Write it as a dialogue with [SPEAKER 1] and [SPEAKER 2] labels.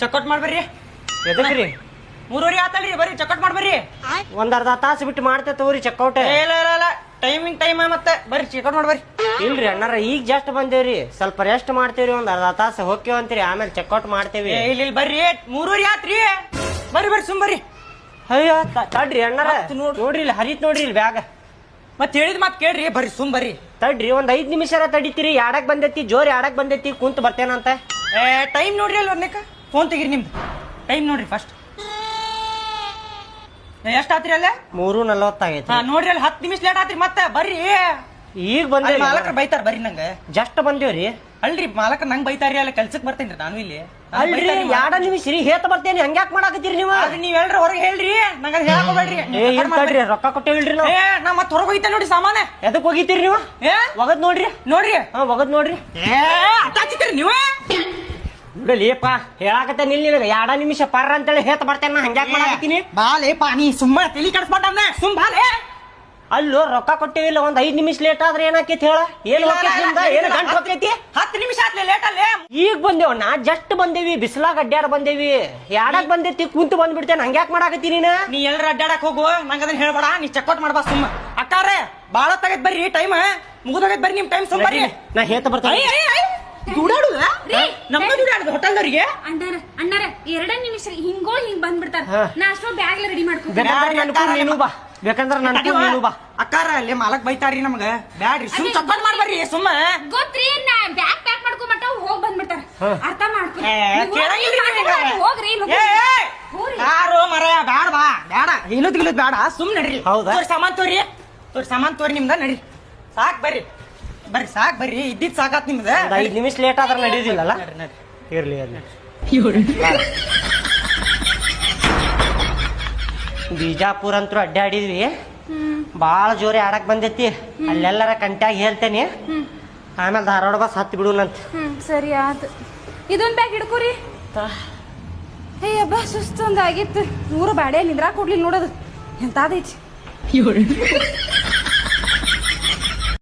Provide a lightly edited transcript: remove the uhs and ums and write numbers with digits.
[SPEAKER 1] Checkout ಮಾಡ್ಬರ್ರಿ.
[SPEAKER 2] ಎದಕ್ರಿ
[SPEAKER 1] 3:30 ಆತಲ್ರಿ, ಬರ್ರಿ checkout ಮಾಡ್ಬರ್ರಿ.
[SPEAKER 2] ಒಂದ್ ಅರ್ಧ ತಾಸು ಬಿಟ್ಟು ಮಾಡ್ತೇವೆ ತಗೋರಿ ಚೆಕ್ಔಟ್.
[SPEAKER 1] ಇಲ್ಲ ಟೈಮಿಂಗ್ ಟೈಮ್ ಮತ್ತೆ ಬರ್ರಿ ಚೆಕ್ಔಟ್ ಮಾಡ್ಬರ್ರಿ.
[SPEAKER 2] ಇಲ್ರಿ ಅಣ್ಣಾರ ಈಗ ಜಸ್ಟ್ ಬಂದೇವ್ರಿ, ಸ್ವಲ್ಪ ರೆಸ್ಟ್ ಮಾಡ್ತೇವ್ರಿ, ಒಂದ್ ಅರ್ಧ ತಾಸು ಹೋಗ್ತೇವ ಅಂತೀರಿ, ಆಮೇಲೆ ಚೆಕ್ಔಟ್ ಮಾಡ್ತೇವಿ.
[SPEAKER 1] ಇಲ್ಲಿ ಬರ್ರಿ 3:30 ಆತ್ರಿ, ಬರ್ರಿ ಸುಮ್ ಬರ್ರಿ.
[SPEAKER 2] ಅಯ್ಯೋ ತಡ್ರಿ ಅಣ್ಣಾರ, ನೋಡ್ರಿ ಇಲ್ಲಿ ಹರಿತ್ ನೋಡ್ರಿ ಇಲ್ಲಿ ಬ್ಯಾಗ.
[SPEAKER 1] ಮತ್ ಹೇಳಿದ್ ಮಾತ್ ಕೇಳ್ರಿ, ಬರ್ರಿ ಸುಮ್ ಬರ್ರಿ.
[SPEAKER 2] ತಡ್ರಿ ಒಂದ್ 5 ನಿಮಿಷ ತಡಿತೀರಿ, ಯಾಡಕ್ ಬಂದೈತಿ ಜೋರ್ ಯಾಡಕ್ ಬಂದೈತಿ ಕುಂತ ಬರ್ತೇನಂತ.
[SPEAKER 1] ಟೈಮ್ ನೋಡ್ರಿ ಅಲ್ಲಿ ಒಂದಕ್ಕ ಫೋನ್ ತೆಗಿರಿ, ನಿಮ್ದು ಟೈಮ್ ನೋಡ್ರಿ ಫಸ್ಟ್. ಎಷ್ಟ್ ಆತ್ರಿ ಅಲ್ಲೇ?
[SPEAKER 2] 3:40 ಆಗೈತಿ.
[SPEAKER 1] ನೋಡ್ರಿ ಅಲ್ಲಿ 10 ನಿಮಿಷ ಲೇಟ್ ಆತ್ರಿ, ಮತ್ತೆ ಬರ್ರಿ.
[SPEAKER 2] ಈಗ ಬಂದ
[SPEAKER 1] ಮಾಲಕರು ಬೈತಾರ ಬರ್ರಿ ನಂಗ.
[SPEAKER 2] ಜಸ್ಟ್ ಬಂದೇವ್ರಿ.
[SPEAKER 1] ಅಲ್ರಿ ಮಾಲಕರ್ ನಂಗ್ ಬೈತಾರಿ, ಅಲ್ಲಿ ಕೆಲ್ಸಕ್ ಬರ್ತೇನ್ರಿ ನಾನು ಇಲ್ಲಿ.
[SPEAKER 2] ಅಲ್ರಿ 2 ನಿಮಿಷ ರೀ ಹೇತ ಬರ್ತೇನೆ, ಹಂಗ್ಯಾಕ್ ಮಾಡಾಕತ್ತೀರಿ ನೀವು?
[SPEAKER 1] ನೀವ್ ಹೇಳ್ರಿ ಹೊರಗೆ ಹೇಳ್ರಿ, ನಂಗ ಹೇಳಕ್ ಹೋಗ್ಬೇಡ್ರಿ.
[SPEAKER 2] ತಡ್ರಿ ರೊಕ್ಕ ಕೊಟ್ಟೇವಿಲ್ರಿ ನಾವು.
[SPEAKER 1] ನಾ ಮತ್ ಹೊರಗೆ ಹೋಗಿದ್ದೆ ನೋಡಿ ಸಾಮಾನ.
[SPEAKER 2] ಎದಕ್ ಹೋಗಿತ್ತೀರಿ ನೀವು? ಒಗದ್ ನೋಡ್ರಿ
[SPEAKER 1] ನೋಡ್ರಿ
[SPEAKER 2] ಒಗದ್ ನೋಡ್ರಿ.
[SPEAKER 1] ಅಟ್ಟಾಚಿತ್ರಿ ನೀವು
[SPEAKER 2] ಬಿಡಲಿಪ್ಪ, ಹೇಳಾಕತ್ತೆ ನಿಲ್ ನಿನಗ 2 ನಿಮಿಷ ಪರ್ರ ಅಂತೇಳಿ ಹೇತ ಬರ್ತೇನೆ, ಹಂಗ್ಯಾಕ್ ಮಾಡಾಕತ್ತೀನಿ?
[SPEAKER 1] ಬಾಲೇಪಾ ನೀ ಸುಮ್ಮ ತಲಿ ಕಡ್ಸ್ಕೊಂಡ ಸುಮ್ ಬಾಲೆ.
[SPEAKER 2] ಅಲ್ಲೋ ರೊಕ್ಕ ಕೊಟ್ಟೇವಿಲ್ಲ, ಒಂದ್ 5 ನಿಮಿಷ ಲೇಟ್ ಆದ್ರೆ ಏನಾಕೈತಿ ಹೇಳ? ಏನ್ ಏನ್ ಗಂಟು ಹೋಗ್ತೈತಿ?
[SPEAKER 1] 10 ನಿಮಿಷ ಆತ್ಲೆ ಲೇಟ್ ಅಲ್ಲೇ.
[SPEAKER 2] ಈಗ ಬಂದೇವ್, ನಾ ಜಸ್ಟ್ ಬಂದೇವಿ, ಬಿಸಿಲಾಗ ಅಡ್ಡಾಡ ಬಂದೇವಿ. ಯಾಡಕ್ ಬಂದೈತಿ ಕುಂತು ಬಂದ್ಬಿಡ್ತೇನೆ, ಹಂಗ್ಯಾಕ್ ಮಾಡಾಕತ್ತಿ ನೀನ?
[SPEAKER 1] ನೀ ಎಲ್ಲರ ಅಡ್ಡಾಡಕ್ ಹೋಗು, ನಂಗ ಅದನ್ನ ಹೇಳ್ಬೇಡ, ನೀ ಚೆಕ್ಔಟ್ ಮಾಡ್ಬಾ ಸುಮ್ಮ. ಅಕ್ಕಾರೆ ಬಾಳ ತಗದ್ ಬರ್ರಿ, ಟೈಮ್ ಮುಗಿದೋಗೈತ್ ಬರ್ರಿ, ನಿಮ್ ಟೈಮ್ ಸುಮ್ ಬರ್ರಿ.
[SPEAKER 2] ನಾ ಹೇತ ಬರ್ತೇನೆ.
[SPEAKER 1] ದುಡಾಡುದ ನಮ್ಮ ದುಡಾಡುದು ಹೋಟೆಲ್ದವ್ರಿಗೆ.
[SPEAKER 3] ಅಣ್ಣಾರ 2 ನಿಮಿಷ ಹಿಂಗೋಳ್ ಹಿಂಗ್ ಬಂದ್ಬಿಡ್ತಾರ. ನಾ ಅಷ್ಟೋ ಬ್ಯಾಗ್ ರೆಡಿ ಮಾಡ್ಕೊ.
[SPEAKER 2] ನೀನು ಬಾ, ಬೇಕಂದ್ರ ನೀನು ಬಾ.
[SPEAKER 1] ಅಕ್ಕಾರ ಅಲ್ಲಿ ಮಾಲಕ್ ಬೈತಾರ್ರಿ ನಮ್ಗ, ಬ್ಯಾಡ್ರಿ ಸುಮ್ ಚೆಕ್ಔಟ್ ಮಾಡ್ಬರ್ರಿ ಸುಮ್ಮ.
[SPEAKER 3] ಗೊತ್ತ್ರಿ, ನಾ ಬ್ಯಾಗ್ ಪ್ಯಾಕ್ ಮಾಡ್ಕೊ ಮಟ್ಟ ಹೋಗ್ ಬಂದ್ಬಿಡ್ತಾರ. ಅರ್ಥ ಮಾಡ್ಕೊ. ಹೋಗ್ರಿ
[SPEAKER 1] ಯಾರು ಮರಯ ಬ್ಯಾಡ ಬಾ, ಬ್ಯಾಡ ಇಲ್ಲದ್ ಬ್ಯಾಡ, ಸುಮ್ ನಡ್ರಿ.
[SPEAKER 2] ಹೌದಾ?
[SPEAKER 1] ಸಾಮಾನ್ ತೋರಿ ನಿಮ್ದ ನಡ್ರಿ. ಸಾಕ್ ಬರ್ರಿ ಸಾಕ್ ಬರ್ರಿ, ಇದ್ದಿದ್ ಸಾಕಾತ್ ನಿಮ್ದ.
[SPEAKER 2] 5 ನಿಮಿಷ ಲೇಟ್ ಆದ್ರೆ ನಡೆಯುದಿಲ್ಲಲ್ಲ. ಇರ್ಲಿ ಇರ್ಲಿ. ಬಿಜಾಪುರ ಅಂತೂ ಅಡ್ಡಾಡಿದ್ವಿ, ಬಾಳ ಜೋರಿ ಆಡಕ್ ಬಂದೈತಿ. ಅಲ್ಲೆಲ್ಲರ ಕಂಟ್ಯಾಗ ಹೇಳ್ತೇನೆ, ಆಮೇಲೆ ಧಾರವಾಡ ಬಸ್ ಹತ್ತಿ ಬಿಡುನಂತ.
[SPEAKER 3] ಸರಿ ಆತ. ಇದೊಂದ್ ಬ್ಯಾಗ್ ಹಿಡ್ಕೋರಿ. ಹೇ ಅಬ್ಬ ಸುಸ್ತು ಒಂದ್ ಆಗಿತ್ತು. 100 ಬಾಡೆ ನಿಂದ್ರಾಕ್ ಕೊಡ್ಲಿಲ್ಲ ನೋಡೋದು ಎಂತಾದೈತಿ.